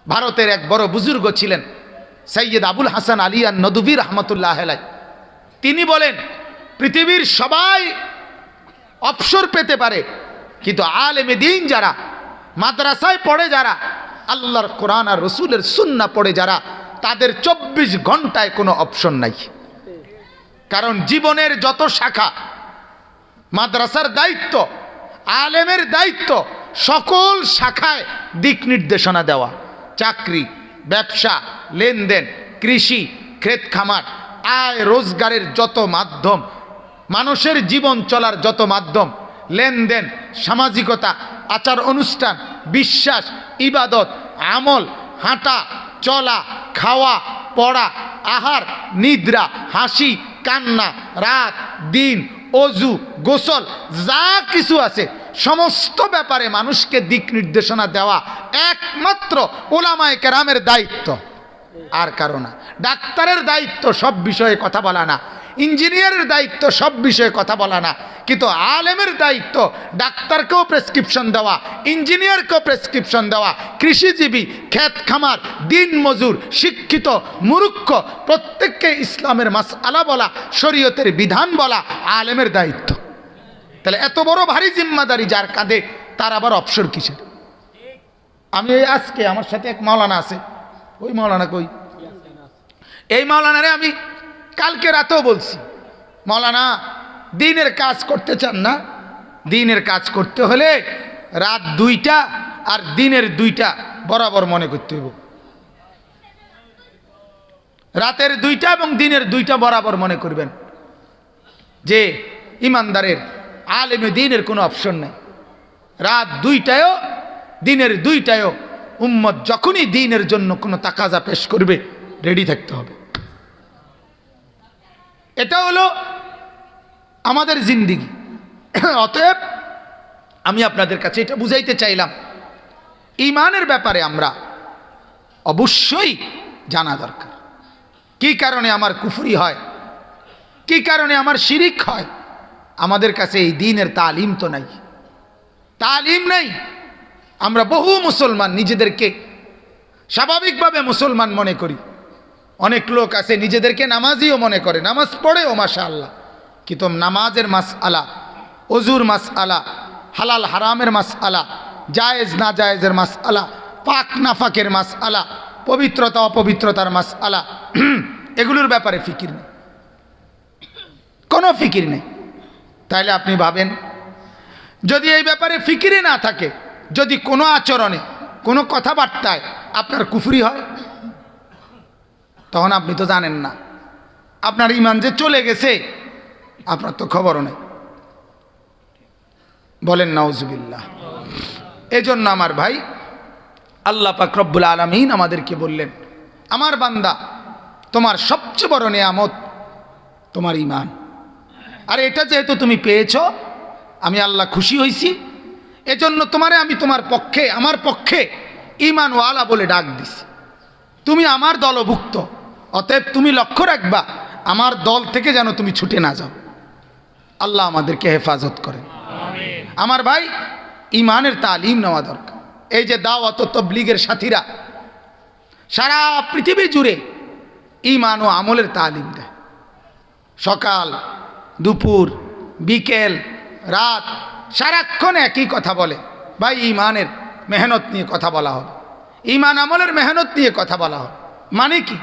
ভারতের এক বড় বুজুর্গ ছিলেন সৈয়দ আবুল হাসান আলী আন-নদভী রহমতুল্লাহ আলাইহি। তিনি বলেন, পৃথিবীর সবাই অবসর পেতে পারে, কিন্তু আলেমে দ্বীন যারা, মাদ্রাসায় পড়ে যারা, আল্লাহর কোরআন আর রসুলের সুন্নাহ পড়ে যারা, তাদের 24 ঘন্টায় কোনো অপশন নাই। কারণ জীবনের যত শাখা, মাদ্রাসার দায়িত্ব, আলেমের দায়িত্ব, সকল শাখায় দিক নির্দেশনা দেওয়া। চাকরি, ব্যবসা, লেনদেন, কৃষি, ক্ষেত খামার, আয় রোজগারের যত মাধ্যম, মানুষের জীবন চলার যত মাধ্যম, লেনদেন, সামাজিকতা, আচার অনুষ্ঠান, বিশ্বাস, ইবাদত, আমল, হাঁটা চলা, খাওয়া পড়া, আহার নিদ্রা, হাসি কান্না, রাত দিন, অজু গোসল, যা কিছু আছে সমস্ত ব্যাপারে মানুষকে দিক নির্দেশনা দেওয়া একমাত্র উলামায়ে কেরামের দায়িত্ব, আর কারো না। ডাক্তারের দায়িত্ব সব বিষয়ে কথা বলা না, ইঞ্জিনিয়ারের দায়িত্ব সব বিষয়ে কথা বলা না, কিন্তু আলেমের দায়িত্ব ডাক্তারকেও প্রেসক্রিপশন দেওয়া, ইঞ্জিনিয়ারকেও প্রেসক্রিপশন দেওয়া, কৃষিজীবী, ক্ষেত খামার, দিন মজুর, শিক্ষিত মূর্খ, প্রত্যেককে ইসলামের মাসআলা বলা, শরীয়তের বিধান বলা আলেমের দায়িত্ব। তাহলে এত বড় ভারী জিম্মাদারি যার কাঁধে, তার আবার অবসর কিসের? আমি এই আজকে আমার সাথে এক মাওলানা আছে, ওই মাওলানা কই, এই মাওলানারে আমি কালকে রাতেও বলছি, মাওলানা দিনের কাজ করতে চান না? দিনের কাজ করতে হলে রাত 2টা আর দিনের 2টা বরাবর মনে করতে হইব। রাতের 2টা এবং দিনের 2টা বরাবর মনে করবেন যে ইমানদারের আলেমে দ্বীনের কোনো অপশন নেই। রাত 2টায়ও দিনের 2টায়ও উম্মত যখনই দ্বীনের জন্য কোনো তাকাজা পেশ করবে, রেডি থাকতে হবে। এটা হলো আমাদের জিন্দিগি। অতএব আমি আপনাদের কাছে এটা বুঝাইতে চাইলাম, ঈমানের ব্যাপারে আমরা অবশ্যই জানা দরকার। কি কারণে আমার কুফরি হয়, কি কারণে আমার শিরিক হয়? আমাদের কাছে এই দ্বীনের তালিম তো নাই, তালিম নাই। আমরা বহু মুসলমান নিজেদেরকে স্বাভাবিকভাবে মুসলমান মনে করি। অনেক লোক আছে নিজেদেরকে নামাজিও মনে করে, নামাজ পড়েও মাশাআল্লাহ, কিন্তু নামাজের মাসআলা, ওযুর মাসআলা, হালাল হারামের মাসআলা, জায়েজ না জায়েজের মাসআলা, পাক নাফাকের মাসআলা, পবিত্রতা অপবিত্রতার মাসআলা, এগুলোর ব্যাপারে ফিকির নেই, কোনো ফিকির নেই। তাইলে আপনি ভাবেন, যদি এই ব্যাপারে ফিকিরে না থাকে, যদি কোনো আচরণে, কোনো কথাবার্তায় আপনার কুফরি হয়, তখন আপনি তো জানেন না, আপনার ঈমান যে চলে গেছে আপনার তো খবরও নেই। বলেন নাউজুবিল্লাহ। এজন্য আমার ভাই, আল্লাহ পাক রব্বুল আলামিন আমাদেরকে বললেন, আমার বান্দা, তোমার সবচেয়ে বড় নিয়ামত তোমার ঈমান। আর এটা যেহেতু তুমি পেয়েছ, আমি আল্লাহ খুশি হয়েছি, এজন্য তোমারে আমি তোমার পক্ষে, আমার পক্ষে ঈমানওয়ালা বলে ডাক দিছি। তুমি আমার দলভুক্ত, অতএব তুমি লক্ষ্য রাখবা আমার দল থেকে যেন তুমি ছুটে না যাও। আল্লাহ আমাদেরকে হেফাজত করেন। আমার ভাই, ঈমানের তালিম নেওয়া দরকার। এই যে দাওয়াত ও তাবলীগের সাথীরা সারা পৃথিবী জুড়ে ঈমান ও আমলের তালিম দেয়। সকাল দুপুর বিকেল রাত সারাক্ষণ একই কথা বলে, ভাই ঈমানের মেহনত নিয়ে কথা বলা হবে, ঈমান আমলের মেহনত নিয়ে কথা বলা হবে। মানে কি?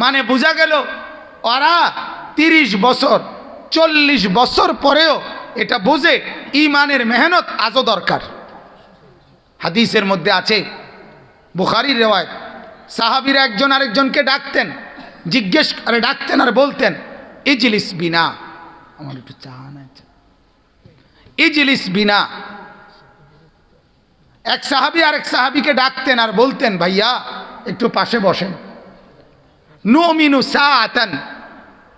মানে বোঝা গেল ওরা 30 বছর 40 বছর পরেও এটা বোঝে ঈমানের মেহনত আজও দরকার। হাদিসের মধ্যে আছে, বুখারীর রিওয়ায়াত, সাহাবীরা একজন আরেকজনকে ডাকতেন, জিজ্ঞেস করে ডাকতেন আর বলতেন, ইজলিস বিনা, আমার একটু চা না, ইজলিস বিনা। এক সাহাবী আরেক সাহাবীকে ডাকতেন আর বলতেন, ভাইয়া একটু পাশে বসেন, নুমিনু সাআতান,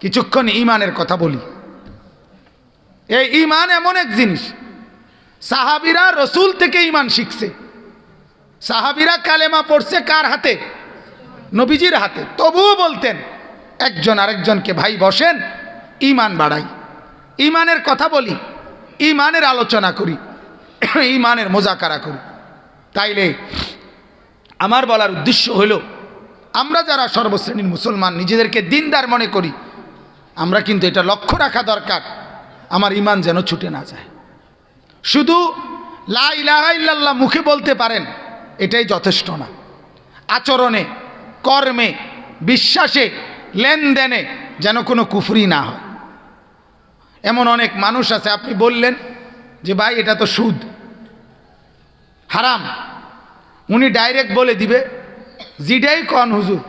কিছুক্ষণ ঈমানের কথা বলি। এই ঈমান এমন এক জিনিস, সাহাবীরা রসুল থেকে ঈমান শিখছে। সাহাবীরা কালেমা পড়ছে কার হাতে? নবীজির হাতে। তবুও বলতেন একজন আরেকজনকে, ভাই বসেন, ঈমান বাড়াই, ঈমানের কথা বলি, ঈমানের আলোচনা করি, ঈমানের মুযাকারা করি। তাইলে আমার বলার উদ্দেশ্য হলো, আমরা যারা সর্বশ্রেণীর মুসলমান নিজেদেরকে দিনদার মনে করি, আমরা কিন্তু এটা লক্ষ্য রাখা দরকার আমার ঈমান যেন ছুটে না যায়। শুধু লা ইলাহা ইল্লাল্লাহ মুখে বলতে পারেন, এটাই যথেষ্ট না। আচরণে, কর্মে, বিশ্বাসে, লেনদেনে যেন কোনো কুফরি না হয়। এমন অনেক মানুষ আছে, আপনি বললেন যে ভাই এটা তো সুদ, হারাম, উনি ডাইরেক্ট বলে দিবে জিডাই কন হুজুর,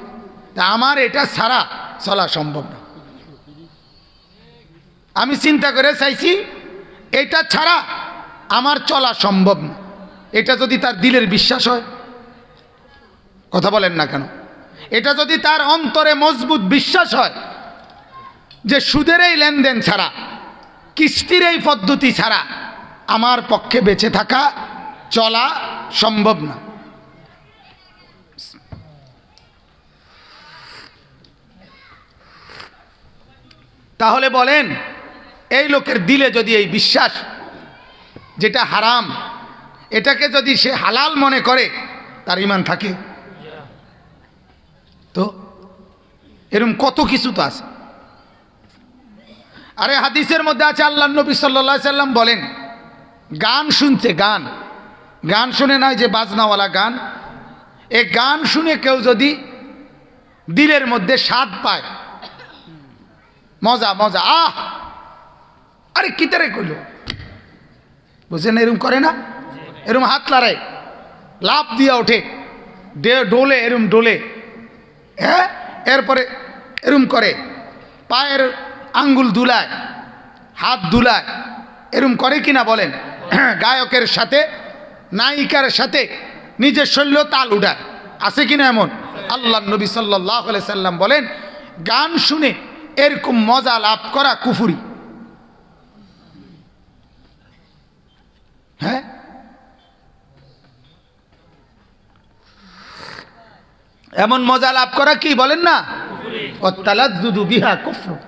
তা আমার এটা ছাড়া চলা সম্ভব না। আমি চিন্তা করে চাইছি এটা ছাড়া আমার চলা সম্ভব না। এটা যদি তার দিলের বিশ্বাস হয়, কথা বলেন না কেন, এটা যদি তার অন্তরে মজবুত বিশ্বাস হয় যে সুদের এই লেনদেন ছাড়া, কিস্তির এই পদ্ধতি ছাড়া আমার পক্ষে বেঁচে থাকা, চলা সম্ভব না। তাহলে বলেন, এই লোকের দিলে যদি এই বিশ্বাস, যেটা হারাম এটাকে যদি সে হালাল মনে করে, তার ঈমান থাকে? তো এরকম কত কিছু তো আছে। আরে হাদিসের মধ্যে আছে, আল্লাহ নবী সাল্লাল্লাহু আলাইহি সাল্লাম বলেন, গান শুনছে, গান, গান শুনে নয় যে বাজনাওয়ালা গান, এ গান শুনে কেউ যদি দিলের মধ্যে স্বাদ পায়, মজা মজা, আহ আরে কিতারে কইল, বুঝেন, এরম করে না, এরম হাত লড়ায়, লাভ দিয়া ওঠে, ডোলে, এরম ডোলে, হ্যাঁ, এরপরে এরম করে, পায়ের আঙ্গুল দুলায়, হাত দুলায়, এরম করে কিনা বলেন? গায়কের সাথে, নায়িকার সাথে নিজের শৈল্য তাল উঠায়, আছে কিনা এমন? আল্লাহ নবী সাল্লাল্লাহু আলাইহি সাল্লাম বলেন, গান শুনে এরকম মজা লাভ করা কুফরি। হ্যাঁ, এমন মজা লাভ করা কি বলেন না? ওয়াতালাজ্জুযু বিহা কুফর।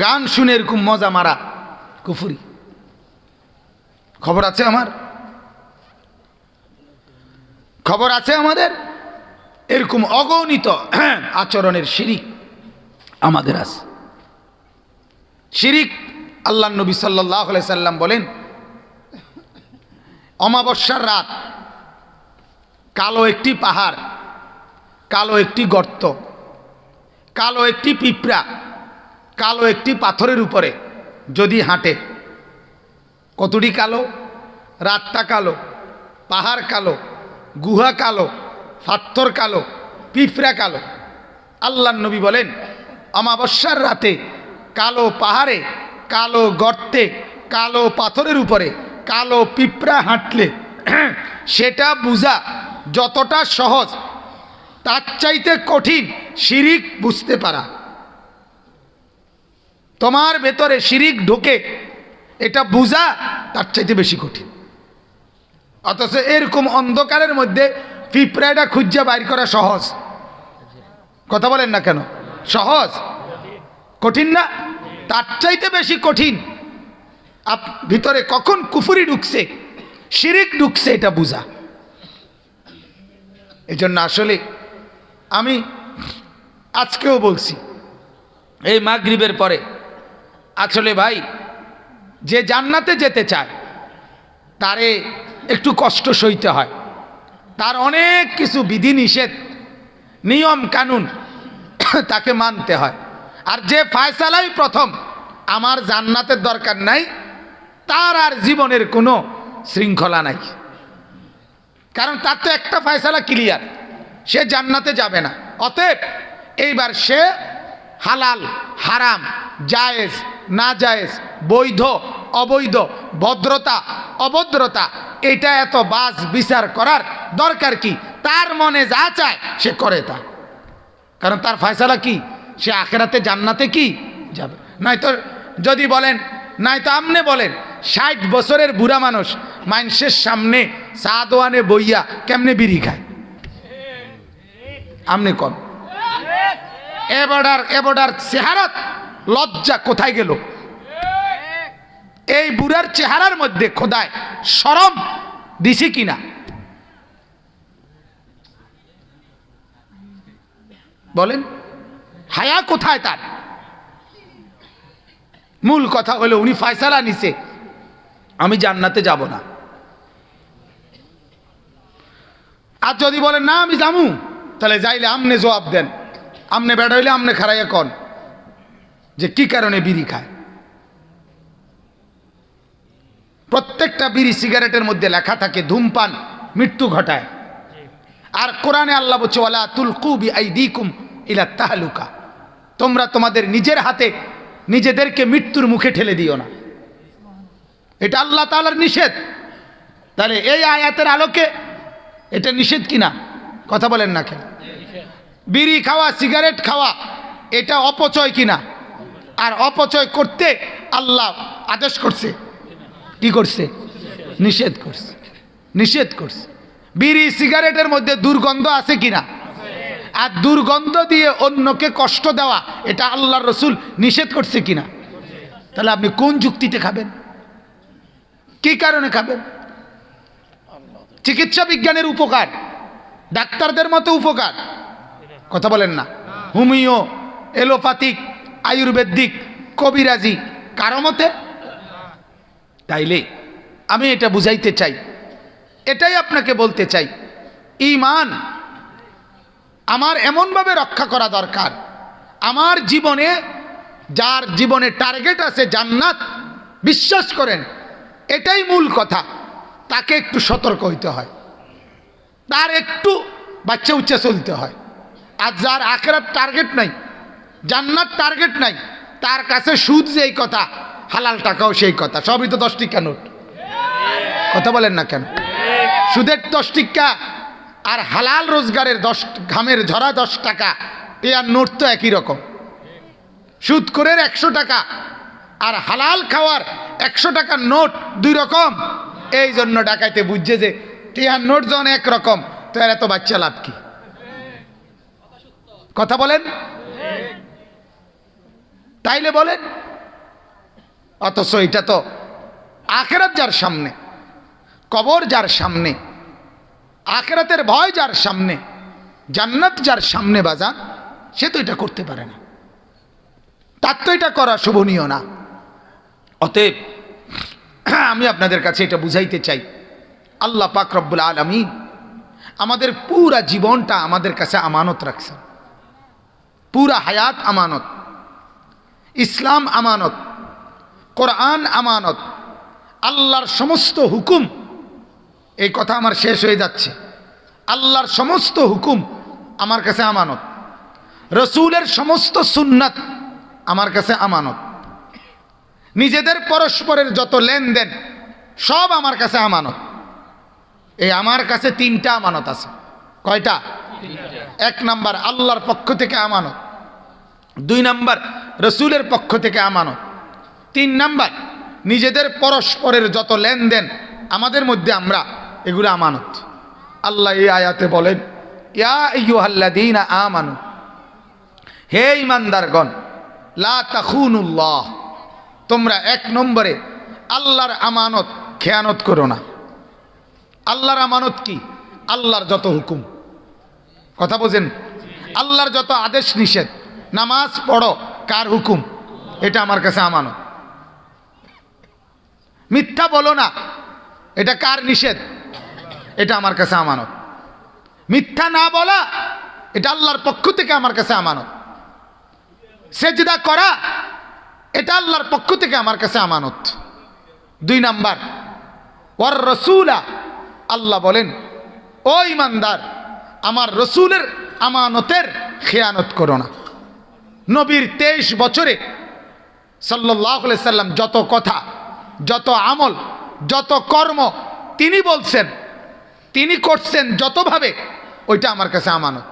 গান শুনে এরকম মজা মারা কুফরি। খবর আছে আমার, খবর আছে আমাদের, এরকম অগণিত আচরণের শিরিক আমাদের আছে। শিরিক, আল্লাহ নবী সাল্লাল্লাহু আলাইহি সাল্লাম বলেন, অমাবস্যার রাত, কালো একটি পাহাড়, কালো একটি গর্ত, কালো একটি পিঁপড়া, কালো একটি পাথরের উপরে যদি হাঁটে, কতটি কালো? রাতটা কালো, পাহাড় কালো, গুহা কালো, পাথর কালো, পিঁপড়া কালো। আল্লাহ নবী বলেন, অমাবস্যার রাতে কালো পাহাড়ে, কালো গর্তে, কালো পাথরের উপরে কালো পিঁপড়া হাঁটলে সেটা বুঝা যতটা সহজ, তার চাইতে কঠিন শিরিক বুঝতে পারা। তোমার ভেতরে শিরিক ঢোকে, এটা বুঝা তার চাইতে বেশি কঠিন। অথচ এরকম অন্ধকারের মধ্যে পিঁপড়াটা খুঁজে বাইর করা সহজ। কথা বলেন না কেন? সহজ, কঠিন না? তার চাইতে বেশি কঠিন ভিতরে কখন কুফরি ঢুকছে, শিরিক ঢুকছে, এটা বুঝা। এই জন্য আসলে আমি আজকেও বলছি, এই মাগরিবের পরে, আসলে ভাই, যে জান্নাতে যেতে চায় তারে একটু কষ্ট সইতে হয়, তার অনেক কিছু বিধি নিষেধ, নিয়ম কানুন তাকে মানতে হয়। আর যে ফায়সালাই প্রথম আমার জান্নাতের দরকার নাই, তার আর জীবনের কোনো শৃঙ্খলা নাই। কারণ তার তো একটা ফায়সালা ক্লিয়ার, সে জান্নাতে যাবে না। অতএব এইবার সে হালাল, হারাম, জায়েজ, না জায়েজ, বৈধ, অবৈধ, ভদ্রতা, অভদ্রতা, এটা এত বাজ বিচার করার দরকার কি? তার মনে যা চায় সে করে তা। কারণ তার ফয়সালা কি? সে আখেরাতে জান্নাতে কি যাবে। নয়তো যদি বলেন, নয়তো আপনি বলেন 60 বছরের বুড়া মানুষ মানুষের সামনে চা দোয়ানে বইয়া কেমনে বিড়ি খায়? আপনি কোন এবাডার চেহারাত লজ্জা কোথায় গেল? এই বুড়ার চেহারার মধ্যে খোদায় শরম দিছি কিনা? বলেন হায়া কোথায় তার? মূল কথা হলো উনি ফয়সালা নিছে আমি জান্নাতে যাব না। আর যদি বলেন না আমি যামু, তাহলে যাইলে আমনে জবাব দেন, আমনে বেড়া হইলে আমনে খারাইয়া কন যে কি কারণে বিড়ি খায়। প্রত্যেকটা বিড়ি সিগারেটের মধ্যে লেখা থাকে ধূমপান মৃত্যু ঘটায়। আর কোরআনে আল্লাহ বলছে ওয়ালা তুলকু বিআইদিকুম ইলা তাহলুকা, তোমরা তোমাদের নিজের হাতে নিজেদেরকে মৃত্যুর মুখে ঠেলে দিও না। এটা আল্লাহ তাআলার নিষেধ। তাহলে এই আয়াতের আলোকে এটা নিষেধ কিনা? কথা বলেন না কেন? বিড়ি খাওয়া সিগারেট খাওয়া এটা অপচয় কিনা? আর অপচয় করতে আল্লাহ আদেশ করছে, কি করছে? নিষেধ করছে, নিষেধ করছে। বিড়ি সিগারেটের মধ্যে দুর্গন্ধ আছে কিনা? আর দুর্গন্ধ দিয়ে অন্যকে কষ্ট দেওয়া এটা আল্লাহর রসুল নিষেধ করছে কিনা? তাহলে আপনি কোন যুক্তিতে খাবেন? কি কারণে খাবেন? চিকিৎসা বিজ্ঞানের উপকার, ডাক্তারদের মতো উপকার, কথা বলেন না। হোমিও, এলোপ্যাথিক, আয়ুর্বেদিক, কবিরাজি কারো মতে। তাইলে আমি এটা বুঝাইতে চাই, এটাই আপনাকে বলতে চাই, ঈমান আমার এমনভাবে রক্ষা করা দরকার, আমার জীবনে যার জীবনে টার্গেট আছে জান্নাত, বিশ্বাস করেন এটাই মূল কথা, তাকে একটু সতর্ক হইতে হয়, তার একটু বাচ্চা উচ্চা চলতে হয়। আর যার আখিরাত টার্গেট নাই, জান্নাত টার্গেট নাই, তার কাছে সুদ যেই কথা, হালাল টাকাও সেই কথা, সবই তো 10 টিকা নোট। কথা বলেন না কেন? সুদের 10 টিকা আর হালাল রোজগারের 10 ঘামের ঝরা 10 টাকা, এ আর নোট তো একই রকম। সুদ করে 100 টাকা আর হালাল খাওয়ার 100 টাকার নোট 2 রকম। এই জন্য ডাকাইতে বুঝছে যে টিয়ার নোট যখন একরকম, তো এর এত বাচ্চা লাভ কি? কথা বলেন, তাইলে বলেন। অথচ এটা তো আখিরাত যার সামনে, কবর যার সামনে, আখিরাতের ভয় যার সামনে, জান্নাত যার সামনে বাজান, সে তো এটা করতে পারে না, তার তো এটা করা শোভনীয় না। অতএব আমি আপনাদের কাছে এটা বুঝাইতে চাই, আল্লাহ পাক রব্বুল আলামিন আমাদের পুরা জীবনটা আমাদের কাছে আমানত রাখছেন, পুরা হায়াত আমানত, ইসলাম আমানত, কোরআন আমানত, আল্লাহর সমস্ত হুকুম, এই কথা আমার শেষ হয়ে যাচ্ছে, আল্লাহর সমস্ত হুকুম আমার কাছে আমানত, রসুলের সমস্ত সুন্নাত আমার কাছে আমানত, নিজেদের পরস্পরের যত লেনদেন সব আমার কাছে আমানত। এই আমার কাছে 3টা আমানত আছে। কয়টা? 1 নাম্বার আল্লাহর পক্ষ থেকে আমানত, 2 নাম্বার রসুলের পক্ষ থেকে আমানত, 3 নাম্বার নিজেদের পরস্পরের যত লেনদেন আমাদের মধ্যে আমরা, এগুলো আমানত। আল্লাহ এই আয়াতে বলেন, ইয়া আইয়ুহাল্লাযীনা আমানু, হে ঈমানদারগণ, লা তাখুনুল্লাহ, তোমরা 1 নম্বরে আল্লাহর আমানত খেয়ানত করো না। আল্লাহর আমানত কি? আল্লাহর যত হুকুম, কথা বোঝেন, আল্লাহর যত আদেশ নিষেধ, নামাজ পড়ো, কার হুকুম? এটা আমার কাছে আমানত। মিথ্যা বলো না, এটা কার নিষেধ? এটা আমার কাছে আমানত। মিথ্যা না বলা, এটা আল্লাহর পক্ষ থেকে আমার কাছে আমানত। সেজদা করা, এটা আল্লাহর পক্ষ থেকে আমার কাছে আমানত। 2 নাম্বার ওয়ার রাসূলা, আল্লাহ বলেন ও ঈমানদার, আমার রসুলের আমানতের খেয়ানত করো না। নবীর 23 বছরে সাল্লাল্লাহু আলাইহি সাল্লাম যত কথা, যত আমল, যত কর্ম তিনি বলছেন, তিনি করছেন যতভাবে, ওইটা আমার কাছে আমানত।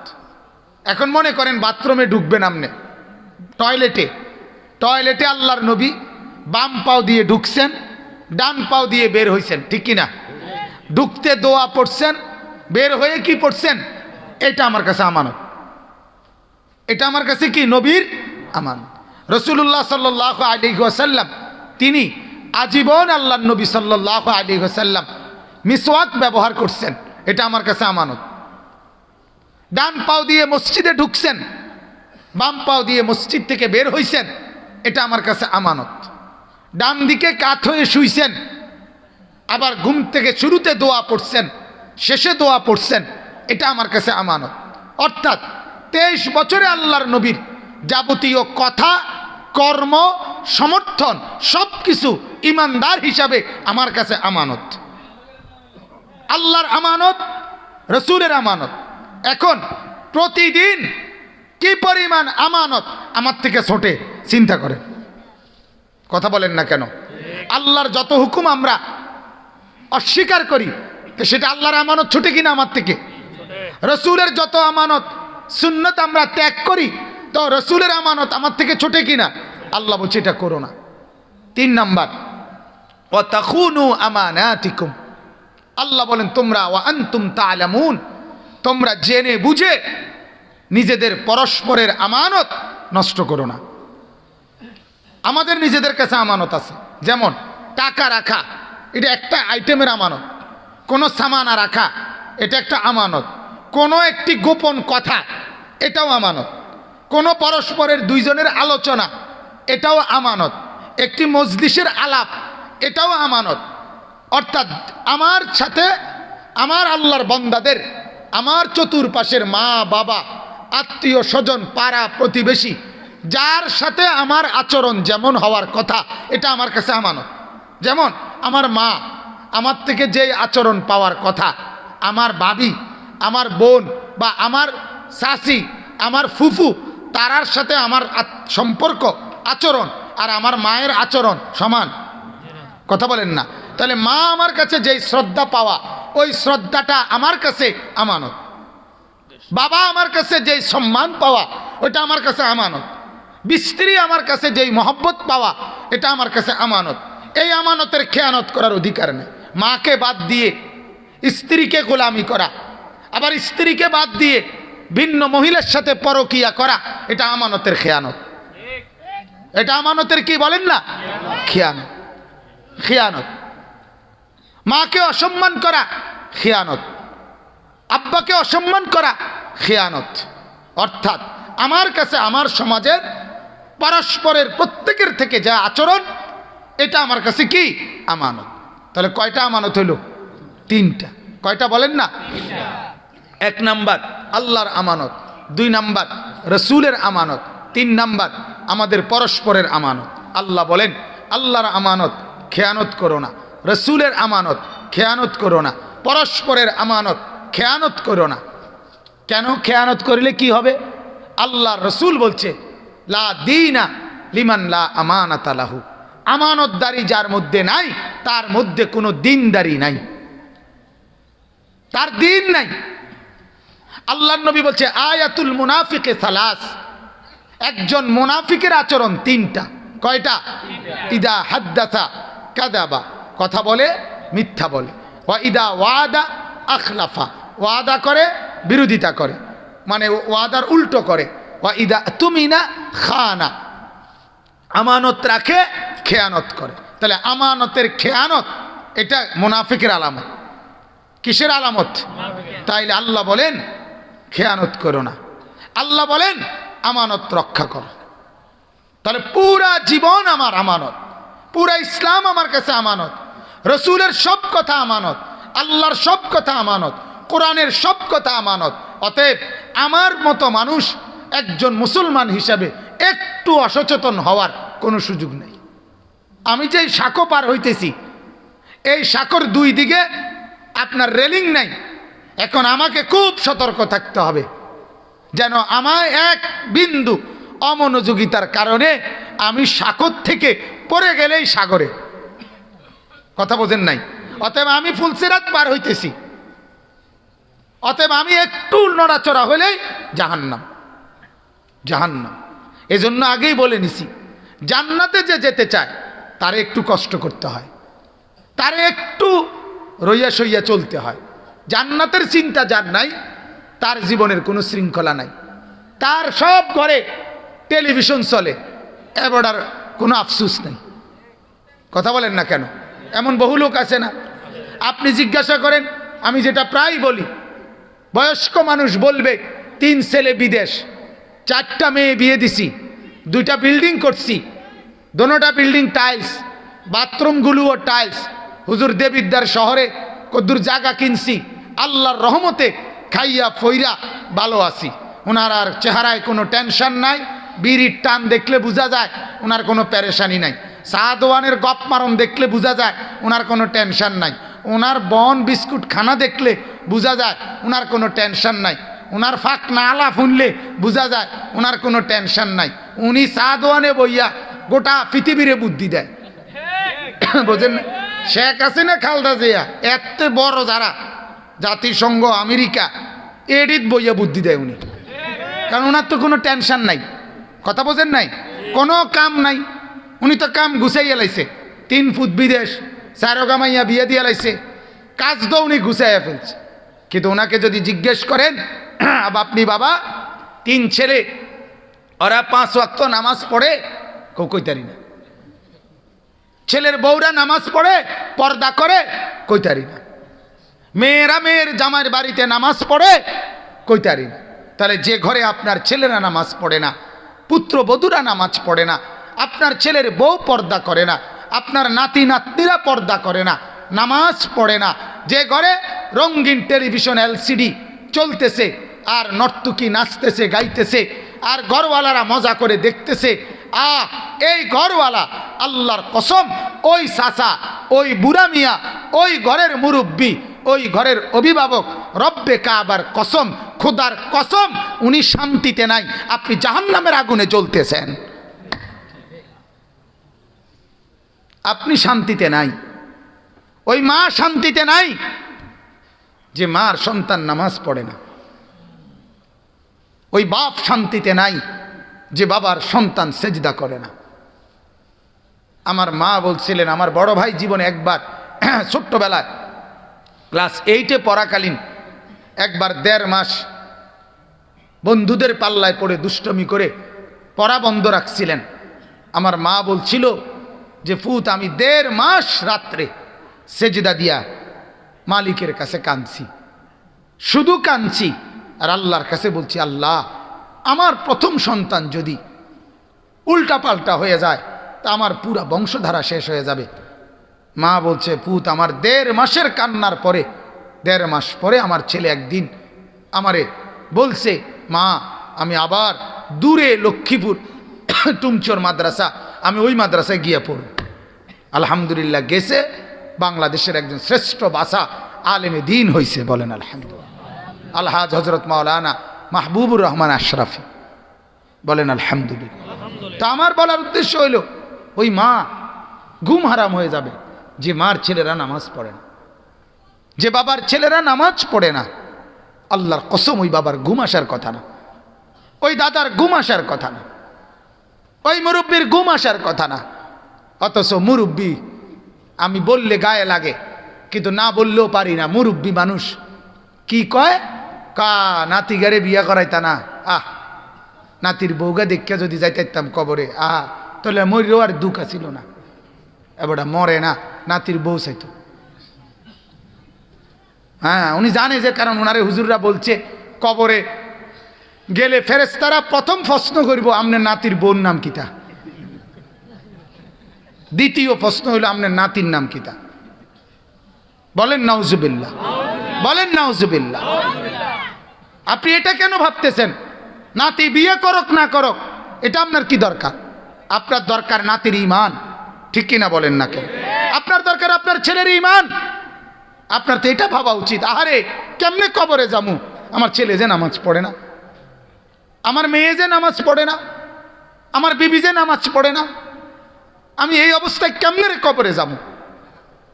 এখন মনে করেন বাথরুমে ঢুকবেন আপনি, টয়লেটে আল্লাহর নবী বাম পাও দিয়ে ঢুকছেন, ডান পাও দিয়ে বের হইছেন, ঠিক কিনা? ঢুকতে দোয়া পড়ছেন, বের হয়ে কি পড়ছেন, এটা আমার কাছে আমানত। এটা আমার কাছে কি? নবীর আমানত। রাসূলুল্লাহ সাল্লাল্লাহু আলাইহি ওয়াসাল্লাম তিনি আজীবন আল্লাহর নবী সাল্লাল্লাহু আলাইহি ওয়াসাল্লাম মিসওয়াক ব্যবহার করছেন, এটা আমার কাছে আমানত। ডান পাও দিয়ে মসজিদে ঢুকছেন, বাম পাও দিয়ে মসজিদ থেকে বের হইছেন, এটা আমার কাছে আমানত। ডান দিকে কাত হয়ে শুইছেন, আবার ঘুম থেকে শুরুতে দোয়া পড়ছেন, শেষে দোয়া পড়ছেন, এটা আমার কাছে আমানত। অর্থাৎ 23 বছরে আল্লাহর নবীর যাবতীয় কথা, কর্ম, সমর্থন সব কিছু ইমানদার হিসাবে আমার কাছে আমানত। আল্লাহর আমানত, রসুলের আমানত। এখন প্রতিদিন কি পরিমাণ আমানত আমার থেকে ছোটে চিন্তা করেন, কথা বলেন না কেন? আল্লাহর যত হুকুম আমরা অস্বীকার করি, তো সেটা আল্লাহর আমানত ছোটে কিনা আমার থেকে? রসুলের যত আমানত সুন্নত আমরা ত্যাগ করি, তো রসুলের আমানত আমার থেকে ছোটে কিনা? আল্লাহ বলছে এটা করো না। 3 নাম্বার, ওয়া তাখুনু আমানাতিকুম। আল্লাহ বলেন তোমরা ওয়া আনতুম তা'লামুন, তোমরা জেনে বুঝে নিজেদের পরস্পরের আমানত নষ্ট করো না। আমাদের নিজেদের কাছে আমানত আছে, যেমন টাকা রাখা, এটা একটা আইটেমের আমানত। কোনো সামানা রাখা, এটা একটা আমানত। কোনো একটি গোপন কথা, এটাও আমানত। কোনো পরস্পরের দুইজনের আলোচনা, এটাও আমানত। একটি মজলিসের আলাপ, এটাও আমানত। অর্থাৎ আমার সাথে আমার আল্লাহর বান্দাদের, আমার চতুর্পাশের মা বাবা, আত্মীয় স্বজন, পাড়া প্রতিবেশী, যার সাথে আমার আচরণ যেমন হওয়ার কথা, এটা আমার কাছে আমানত। যেমন আমার মা আমার থেকে যেই আচরণ পাওয়ার কথা, আমার ভাবি, আমার বোন বা আমার শাশি, আমার ফুফু, তারার সাথে আমার সম্পর্ক, আচরণ আর আমার মায়ের আচরণ সমান, কথা বলেন না? তাহলে মা আমার কাছে যেই শ্রদ্ধা পাওয়া, ওই শ্রদ্ধাটা আমার কাছে আমানত। বাবা আমার কাছে যেই সম্মান পাওয়া, ওইটা আমার কাছে আমানত। স্ত্রী আমার কাছে যেই মহব্বত পাওয়া, এটা আমার কাছে আমানত। এই আমানতের খেয়ানত করার অধিকার নেই। মাকে বাদ দিয়ে স্ত্রীকে গোলামি করা, আবার স্ত্রীকে বাদ দিয়ে ভিন্ন মহিলার সাথে পরকিয়া করা, এটা আমানতের খেয়ানত। এটা আমানতের কি বলেন না? খেয়ানত। খেয়ানত। মাকে অসম্মান করা খেয়ানত, আব্বাকে অসম্মান করা খেয়ানত। অর্থাৎ আমার কাছে আমার সমাজের পরস্পরের প্রত্যেকের থেকে যা আচরণ, এটা আমার কাছে কি? আমানত। তাহলে কয়টা আমানত হইল? 3টা। কয়টা বলেন না? 1 নাম্বার আল্লাহর আমানত, 2 নাম্বার রসুলের আমানত, 3 নাম্বার আমাদের পরস্পরের আমানত। আল্লাহ বলেন আল্লাহর আমানত খেয়ানত করো না, রসুলের আমানত খেয়ানত করো না, পরস্পরের আমানত খেয়ানত করো না। কেন? খেয়ানত করলে কি হবে? আল্লাহ রসুল বলছে লা দীনা লিমান লা আমানাতা লাহু, আমানতদারি যার মধ্যে নাই, তার মধ্যে কোনো দিনদারি নাই, তার দিন নাই। আল্লাহর নবী বলছে আয়াতুল মুনাফিকে সালাস, একজন মুনাফিকের আচরণ 3টা। কয়টা? ইদা হাদ্দাসা কাযাবা, কথা বলে মিথ্যা বলে, ওয়া ইদা ওয়াদা আখলাফা, ওয়াদা করে বিরোধিতা করে, মানে ওয়াদার উল্টো করে, ওয়া ইদা তুমিনা খানা, আমানত রাখে খেয়ানত করে। তাহলে আমানতের খেয়ানত, এটা মুনাফিকের আলামত। কিসের আলামত? তাইলে আল্লাহ বলেন খেয়ানত করো না, আল্লাহ বলেন আমানত রক্ষা করো। তাহলে পুরা জীবন আমার আমানত, পুরা ইসলাম আমার কাছে আমানত, রসুলের সব কথা আমানত, আল্লাহর সব কথা আমানত, কোরআনের সব কথা আমানত। অতএব আমার মতো মানুষ একজন মুসলমান হিসাবে একটু অসচেতন হওয়ার কোনো সুযোগ নেই। আমি যেই সাঁকো পার হইতেছি, এই সাঁকোর 2 দিকে আপনার রেলিং নাই। এখন আমাকে খুব সতর্ক থাকতে হবে যেন আমার এক বিন্দু অমনোযোগিতার কারণে আমি সাগর থেকে পড়ে গেলেই সাগরে, কথা বোঝেন নাই? অতএব আমি ফুলসিরাত পার হইতেছি, অতএব আমি একটু নড়াচড়া হলেই জাহান্নাম, জাহান্নাম। এজন্য আগেই বলে নিছি, জান্নাতে যে যেতে চায় তারে একটু কষ্ট করতে হয়, তারে একটু রইয়া সইয়া চলতে হয়। জান্নাতের চিন্তা যার নাই, তার জীবনের কোনো শৃঙ্খলা নাই, তার সব ঘরে টেলিভিশন চলে, এবার আর কোনো আফসুস নেই, কথা বলেন না কেন? এমন বহু লোক আছে না? আপনি জিজ্ঞাসা করেন, আমি যেটা প্রায় বলি, বয়স্ক মানুষ বলবে 3 ছেলে বিদেশ, 4টা মেয়ে বিয়ে দিছি, 2টা বিল্ডিং করছি, দোনোটা বিল্ডিং টাইলস, বাথরুমগুলোও টাইলস। হুজুর দেবিদ্যার শহরে কদ্দুর জায়গা কিনছি, আল্লাহর রহমতে খাইয়া ফইরা ভালো আছি। ওনার আর চেহারায় কোনো টেনশন নাই, বিড়ির টান দেখলে বোঝা যায় ওনার কোনো পেরেশানি নাই। সাদওয়ানের গপ মারণ দেখলে বোঝা যায় ওনার কোনো টেনশন নাই। ওনার বন বিস্কুট খানা দেখলে বোঝা যায় ওনার কোনো টেনশন নাই। ওনার ফাঁক নালা ফুনলে বোঝা যায় ওনার কোনো টেনশন নাই। উনি সাদওয়ানে বইয়া গোটা পৃথিবীরে বুদ্ধি দেয়, বোঝেন না? শেখ হাসিনা খালদা জিয়া এত বড় যারা জাতিসংঘ আমেরিকা এডিট বইয়া বুদ্ধি দেয় উনি, কারণ ওনার তো কোনো টেনশন নাই। কথা বোঝেন নাই? কোনো কাম নাই। উনি তো কাম গুছাইয়া লাইছে, 3 ফুট বিদেশ, 4 গামাইয়া বিয়ে দিয়ে লাইছে, কাজ তো উনি গুছাইয়া ফেলছে। কিন্তু ওনাকে যদি জিজ্ঞেস করেন আপনি বাবা 3 ছেলে, ওরা 5 ওয়াক্ত নামাজ পড়ে, কইতারি না। ছেলের বউরা নামাজ পড়ে, পর্দা করে, কইতারি না। মেয়েরা মেয়ের জামাইয়ের বাড়িতে নামাজ পড়ে, কইতারি না। তাহলে যে ঘরে আপনার ছেলেরা নামাজ পড়ে না, পুত্রবধূরা নামাজ পড়ে না, আপনার ছেলের বউ পর্দা করে না, আপনার নাতি নাতনিরা পর্দা করে না, নামাজ পড়ে না, যে ঘরে রঙিন টেলিভিশন এলসিডি চলতেছে আর নর্তকী নাচতেছে গাইতেছে আর ঘরওয়ালারা মজা করে দেখতেছে, এই ঘরওয়ালা আল্লাহর কসম, ওই চাচা, ওই বুড়া মিয়া, ওই ঘরের মুরব্বী, ওই ঘরের অভিভাবক, রব্বে কাবার কসম, খোদার কসম, উনি শান্তিতে নাই। আপনি জাহান্নামের আগুনে জ্বলতেছেন, আপনি শান্তিতে নাই। ওই মা শান্তিতে নাই যে মার সন্তান নামাজ পড়ে না। ওই বাপ শান্তিতে নাই যে বাবার সন্তান সেজদা করে না। আমার মা বলছিলেন, আমার বড় ভাই জীবনে একবার ছোট্টবেলায় ক্লাস 8-এ পড়াকালীন একবার 1.5 মাস বন্ধুদের পাল্লায় পড়ে দুষ্টমি করে পড়া বন্ধ রাখছিলেন। আমার মা বলছিল যে ফুত, আমি 1.5 মাস রাত্রে সেজদা দিয়া মালিকের কাছে কাঁদছি, শুধু কাঁদছি আর আল্লাহর কাছে বলছি, আল্লাহ আমার প্রথম সন্তান যদি উল্টা পাল্টা হয়ে যায় তা আমার পুরা বংশধারা শেষ হয়ে যাবে। মা বলছে, পুত, আমার 1.5 মাসের কান্নার পরে 1.5 মাস পরে আমার ছেলে একদিন আমারে বলছে, মা আমি আবার দূরে লক্ষ্মীপুর টুমচোর মাদ্রাসা, আমি ওই মাদ্রাসায় গিয়ে পড়ব। আলহামদুলিল্লাহ গেছে, বাংলাদেশের একজন শ্রেষ্ঠ ভাষা আলেমে দিন হয়েছে, বলেন আলহামদুলিল্লাহ। আলহাজ হজরত মাওলানা মাহবুবুর রহমান আশরাফি, বলেন আলহামদুলিল্লাহ। তা আমার বলার উদ্দেশ্য হইল, ওই মা ঘুম হারাম হয়ে যাবে যে মার ছেলেরা নামাজ পড়ে না, যে বাবার ছেলেরা নামাজ পড়ে না। আল্লাহর কসম, ওই বাবার ঘুম আসার কথা না, ওই দাদার ঘুম আসার কথা না, ওই মুরব্বীর ঘুম আসার কথা না। অথচ মুরব্বী আমি বললে গায়ে লাগে, কিন্তু না বললেও পারি না। মুরব্বী মানুষ কি কয়, নাতি গারে বিয়া করাইতা না, নাতির বউগা দেখা যদি যাইতাম কবরে, তাহলে মরেও আর দুঃখ ছিল না। এবারটা মরে না, নাতির বউ চাইতো। হ্যাঁ, উনি জানে যে, কারণ ওনারে হুজুররা বলছে কবরে গেলে ফেরেশতারা প্রথম প্রশ্ন করব, আপনার নাতির বোন নাম কিতা। দ্বিতীয় প্রশ্ন হইল, আপনার নাতির নাম কিতা। বলেন নাউজুবিল্লাহ, বলেন নাউজুবিল্লাহ। আপনি এটা কেন ভাবতেছেন? নাতি বিয়ে করক না করক এটা আপনার কি দরকার? আপনার দরকার নাতির ঈমান, ঠিক কিনা বলেন না কেন? আপনার দরকার আপনার ছেলের ঈমান। আপনার তো এটা ভাবা উচিত, আহারে কেমনে কবরে যামু, আমার ছেলে যে নামাজ পড়ে না, আমার মেয়ে যে নামাজ পড়ে না, আমার বিবি যে নামাজ পড়ে না, আমি এই অবস্থায় কেমনে কবরে যাবো,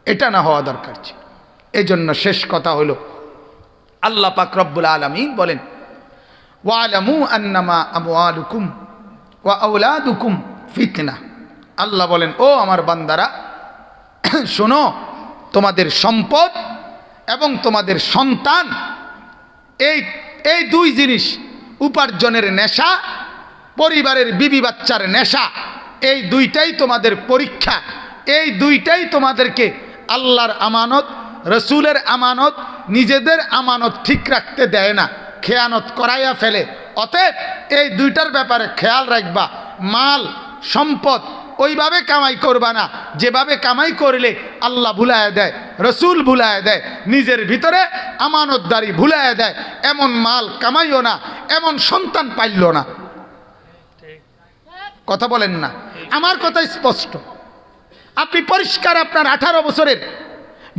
এটা না হওয়া দরকার ছিল। এই জন্য শেষ কথা হলো, আল্লাহ পাক রব্বুল আলামিন বলেন, ওয়ালামু আন্নামা আমওয়ালুকুম ওয়া আওলাদুকুম ফিতনা। আল্লাহ বলেন, ও আমার বান্দারা শোনো, তোমাদের সম্পদ এবং তোমাদের সন্তান, এই 2 জিনিস, উপার্জনের নেশা, পরিবারের বিবি বাচ্চার নেশা, এই 2টাই তোমাদের পরীক্ষা। এই 2টাই তোমাদেরকে আল্লাহর আমানত, রসুলের আমানত, নিজেদের আমানত ঠিক রাখতে দেয় না, খেয়ানত করাইয়া ফেলে। অতএব এই দুইটার ব্যাপারে খেয়াল রাখবা। মাল সম্পদ ওইভাবে কামাই করবা না যেভাবে কামাই করলে আল্লাহ ভুলায় দেয়, রসুল ভুলায় দেয়, নিজের ভিতরে আমানতদারি ভুলায় দেয়। এমন মাল কামাইও না, এমন সন্তান পাইল না। কথা বলেন না? আমার কথা স্পষ্ট। আপনি পরিষ্কার আপনার 18 বছরের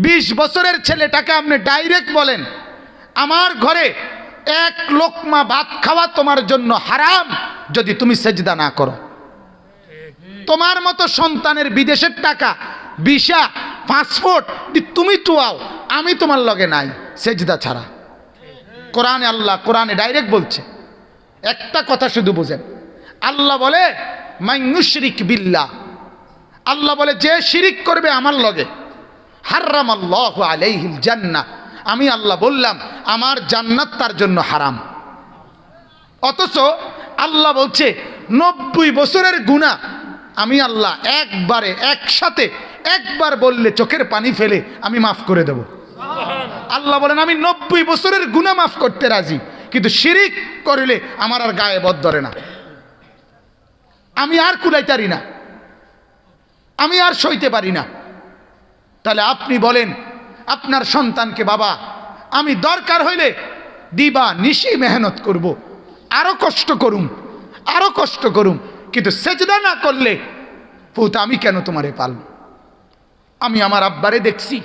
20 বছরের ছেলেটাকে আপনি ডাইরেক্ট বলেন, আমার ঘরে এক লোকমা ভাত খাওয়া তোমার জন্য হারাম যদি তুমি সেজদা না করো। তোমার মতো সন্তানের বিদেশের টাকা, ভিসা, পাসপোর্ট তুমি টুয়াও, আমি তোমার লগে নাই সেজদা ছাড়া। কোরআনে আল্লাহ কোরআনে ডাইরেক্ট বলছে। একটা কথা শুধু বুঝেন, আল্লাহ বলে মান ইউশরিক বিল্লাহ, আল্লাহ বলে যে শিরিক করবে আমার লগে, হারামাল্লাহু আলাইহিল জান্নাহ, আমি আল্লাহ বললাম আমার জান্নাত তার জন্য হারাম। অথচ আল্লাহ বলছে 90 বছরের গুনাহ আমি আল্লাহ একবারে একসাথে একবার বললে চোখের পানি ফেলে আমি মাফ করে দেব। আল্লাহ বলেন আমি 90 বছরের গুনাহ মাফ করতে রাজি, কিন্তু শিরিক করলে আমার আর গায়ে বদ ধরে না, আমি আর কুলাইতারি না, আমি আর সইতে পারি না। তাহলে আপনি বলেন আপনার সন্তানকে, বাবা আমি দরকার হইলে দিবা নিশি মেহনত করব, আরো কষ্ট করুম, আরো কষ্ট করুম, কিন্তু সেজদা না করলে পুত আমি কেন তোমারে পালব? আমি আমার আব্বারে দেখছি,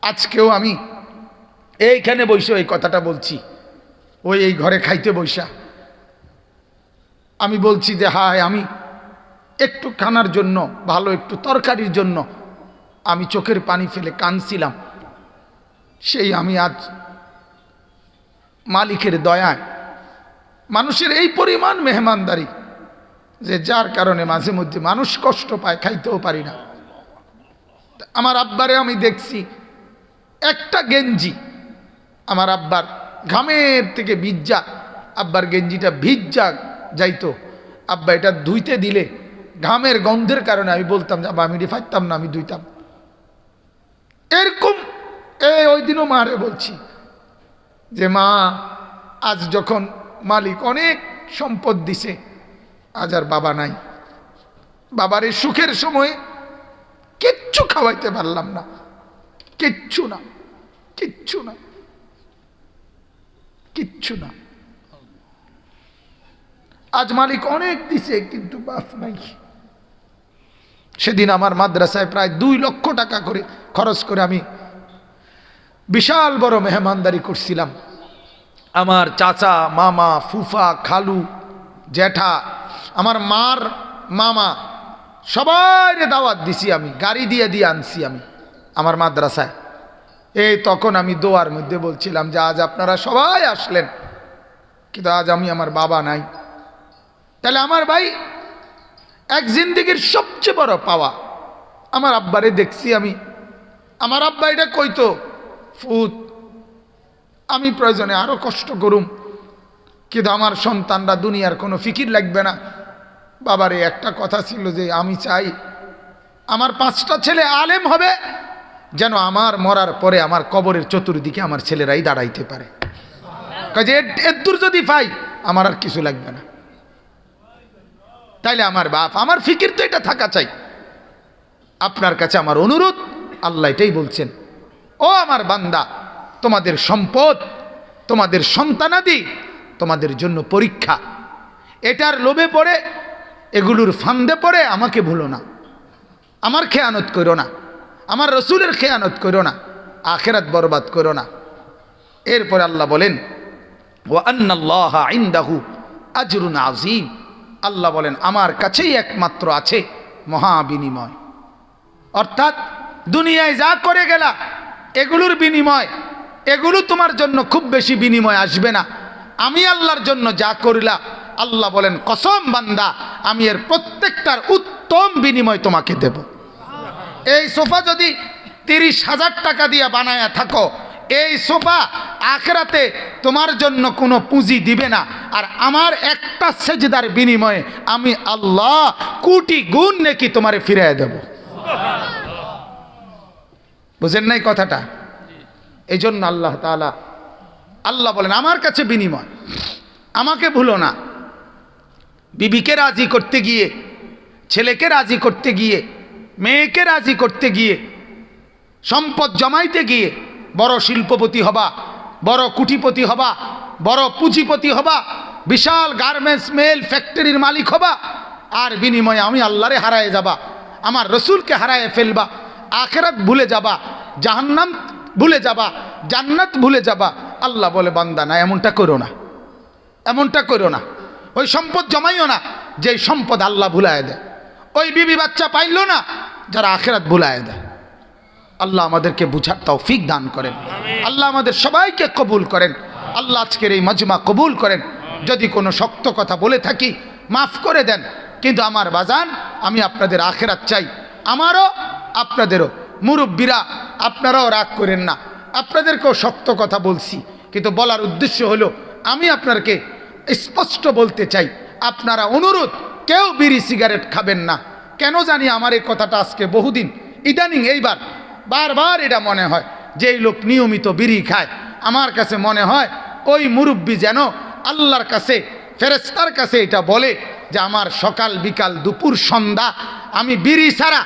আজকেও আমি এইখানে বসে এই কথাটা বলছি, ওই এই ঘরে খাইতে বসা আমি বলছি যে হায় আমি একটু খানার জন্য, ভালো একটু তরকারির জন্য আমি চোখের পানি ফেলে কাঁদছিলাম। সেই আমি আজ মালিকের দয়ায়, মানুষের এই পরিমাণ মেহমানদারি যে যার কারণে মাঝে মধ্যে মানুষ কষ্ট পায়, খাইতেও পারি না। আমার আব্বারে আমি দেখছি একটা গেঞ্জি আমার আব্বার ঘামের থেকে ভিজা, আব্বার গেঞ্জিটা ভিজা যাইতো, আব্বা এটা ধুইতে দিলে ঘামের গন্ধের কারণে আমি বলতাম যে আব্বা আমি এটি ফাইতাম না, আমি ধুইতাম। এরকম ওই দিনও মারে বলছি যে মা আজ যখন মালিক অনেক সম্পদ দিছে, আজ আর বাবা নাই, বাবার এই সুখের সময়ে কিচ্ছু খাওয়াইতে পারলাম না, কিচ্ছু না, কিচ্ছু না, কিচ্ছু না। আজ মালিক অনেক দিছে কিন্তু বাপ নাই। সেদিন আমার মাদ্রাসায় প্রায় 2 লক্ষ টাকা করে খরচ করে আমি বিশাল বড় মেহমানদারি করছিলাম। আমার চাচা, মামা, ফুফা, খালু, জ্যাঠা, আমার মার মামা সবাই দাওয়াত দিছি, আমি গাড়ি দিয়ে দিয়ে আনছি আমি আমার মাদ্রাসায়। এই তখন আমি দোয়ার মধ্যে বলছিলাম যে আজ আপনারা সবাই আসলেন, কিন্তু আজ আমি আমার বাবা নাই। তাহলে আমার ভাই এক জিন্দেগির সবচেয়ে বড় পাওয়া, আমার আব্বারে দেখছি আমি, আমার আব্বা এটা কইতো ফুত আমি প্রয়োজনে আরো কষ্ট করুম, কিন্তু আমার সন্তানরা দুনিয়ার কোনো ফিকির লাগবে না। বাবারে একটা কথা ছিল যে আমি চাই আমার 5টা ছেলে আলেম হবে, যেন আমার মরার পরে আমার কবরের চতুর্দিকে আমার ছেলেরাই দাঁড়াইতে পারে, কাজে এর দূর যদি পাই আমার আর কিছু লাগবে না। তাইলে আমার বাপ, আমার ফিকির তো এটা থাকা চাই। আপনার কাছে আমার অনুরোধ, আল্লাহ এটাই বলছেন, ও আমার বান্দা তোমাদের সম্পদ, তোমাদের সন্তানাদি তোমাদের জন্য পরীক্ষা, এটার লোভে পড়ে, এগুলোর ফান্দে পড়ে আমাকে ভুলো না, আমার খেয়ানত করো না, আমার রসুলের খেয়ানত করো না, আখিরাত বরবাদ করো না। এরপরে আল্লাহ বলেন ওয়া আন্নাল্লাহা ইনদাহু আজরুন আযীম, আল্লাহ বলেন আমার কাছেই একমাত্র আছে মহা বিনিময়। অর্থাৎ দুনিয়ায় যা করে গেলা এগুলোর বিনিময়, এগুলো তোমার জন্য খুব বেশি বিনিময় আসবে না। আমি আল্লাহর জন্য যা করিলা, আল্লাহ বলেন কসম বান্দা আমি এর প্রত্যেকটার উত্তম বিনিময় তোমাকে দেব। এই সোফা যদি 30,000 টাকা দিয়ে বানায়া থাকো, এই সোফা আখিরাতে তোমার জন্য কোনো পুঁজি দিবে না, আর আমার একটা সেজদার বিনিময়ে আমি আল্লাহ কোটি গুণ নেকি তোমারে ফিরিয়ে দেব। বুঝেন নাই কথাটা? এই জন্য আল্লাহ তাআলা, আল্লাহ বলেন আমার কাছে বিনিময়, আমাকে ভুলো না। বিবিকে রাজি করতে গিয়ে, ছেলেকে রাজি করতে গিয়ে, মেয়েকে রাজি করতে গিয়ে, সম্পদ জমাইতে গিয়ে বড় শিল্পপতি হবা, বড় কুটিপতি হবা, বড় পুঁজিপতি হবা, বিশাল গার্মেন্টস মেল ফ্যাক্টরির মালিক হবা, আর বিনিময়ে আমি আল্লাহরে হারায়ে যাবা, আমার রসুলকে হারায়ে ফেলবা, আখিরাত ভুলে যাবা, জাহান্নাম ভুলে যাবা, জান্নাত ভুলে যাবা। আল্লাহ বলে বান্দা না, এমনটা করো না, এমনটা করো না। ওই সম্পদ জমাইও না যেই সম্পদ আল্লাহ ভুলায় দেয়। ওই বিবি বাচ্চা পাইল না যারা আখিরাত ভুলায় দেয়। আল্লাহ আমাদেরকে বুঝার তৌফিক দান করেন। আল্লাহ আমাদের সবাইকে কবুল করেন। আল্লাহ আজকের এই মজমা কবুল করেন। যদি কোনো শক্ত কথা বলে থাকি মাফ করে দেন। কিন্তু আমার বাজান, আমি আপনাদের আখিরাত চাই, আমারও আপনাদেরও। মুরব্বীরা আপনারাও রাগ করেন না, আপনাদেরকেও শক্ত কথা বলছি, কিন্তু বলার উদ্দেশ্য হলো আমি আপনাকে স্পষ্ট বলতে চাই, আপনারা অনুরোধ, কেউ বিড়ি সিগারেট খাবেন না। কেন জানি আমার এই কথাটা আজকে বহুদিন ইদানিং এইবার বারবার এটা মনে হয় যে এই লোক নিয়মিত বিড়ি খায়। আমার কাছে মনে হয় ওই মুরব্বী যেন আল্লাহর কাছে, ফেরেশতার কাছে এটা বলে যে আমার সকাল বিকাল দুপুর সন্ধ্যা আমি বিড়ি ছাড়া,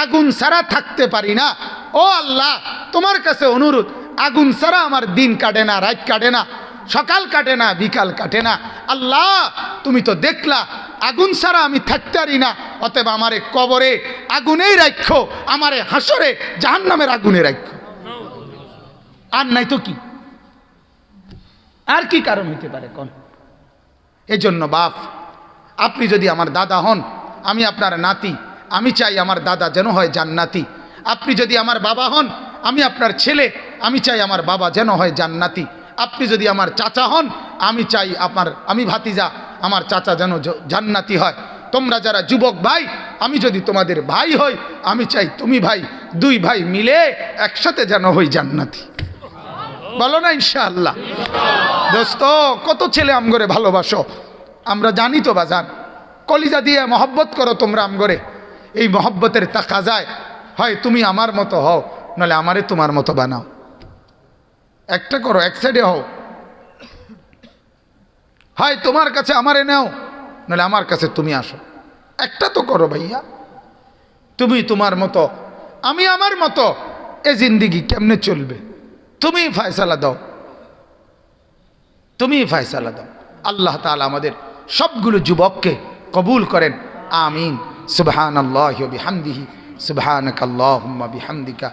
আগুন ছাড়া থাকতে পারি না। ও আল্লাহ, তোমার কাছে অনুরোধ, আগুন ছাড়া আমার দিন কাটে না, রাত কাটে না, সকাল কাটে না, বিকাল কাটে না। আল্লাহ, তুমি তো দেখলা আগুন ছাড়া আমি থাকতে পারি না, অতএব আমারে কবরে আগুনেই রাখো, আমারে হাসরে জাহান্নামের আগুনে রাখো। আর নাই তো কি, আর কি কারণ হইতে পারে কোন? এজন্য বাপ, আপনি যদি আমার দাদা হন, আমি আপনার নাতি, আমি চাই আমার দাদা যেন হয় জান্নাতি। আপনি যদি আমার বাবা হন, আমি আপনার ছেলে, আমি চাই আমার বাবা যেন হয় জান্নাতি। আপনি যদি আমার চাচা হন, আমি চাই আমি ভাতিজা, আমার চাচা যেন জান্নাতি হয়। তোমরা যারা যুবক ভাই, আমি যদি তোমাদের ভাই হই, আমি চাই তুমি ভাই, দুই ভাই মিলে একসাথে যেন হই জান্নাতি। বলো না ইনশাআল্লাহ? দোস্ত, কত ছেলে আমগরে ভালোবাসো, আমরা জানি তো বাজান, কলিজা দিয়ে মহব্বত করো তোমরা আমগরে। এই মহব্বতের তাকাজায় হয় তুমি আমার মতো হও, নাহলে আমারে তোমার মতো বানাও। একটা করো, এক সাইডে হও। হয় তোমার কাছে আমারে নাও, নাহলে আমার কাছে তুমি আসো। একটা তো করো ভাইয়া। তুমি তোমার মতো, আমি আমার মতো, এ জিন্দিগি কেমনে চলবে? তুমি ফয়সালা দাও, তুমি ফয়সালা দাও। আল্লাহ তাআলা আমাদের সবগুলো যুবককে কবুল করেন, আমিন। সুবহানাল্লাহি ওয়া বিহামদিহি, সুবহানাকাল্লাহুম্মা বিহামদিকা,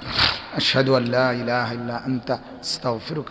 আশহাদু আল্লা ইলাহা ইল্লা আনতা, আস্তাগফিরুকা।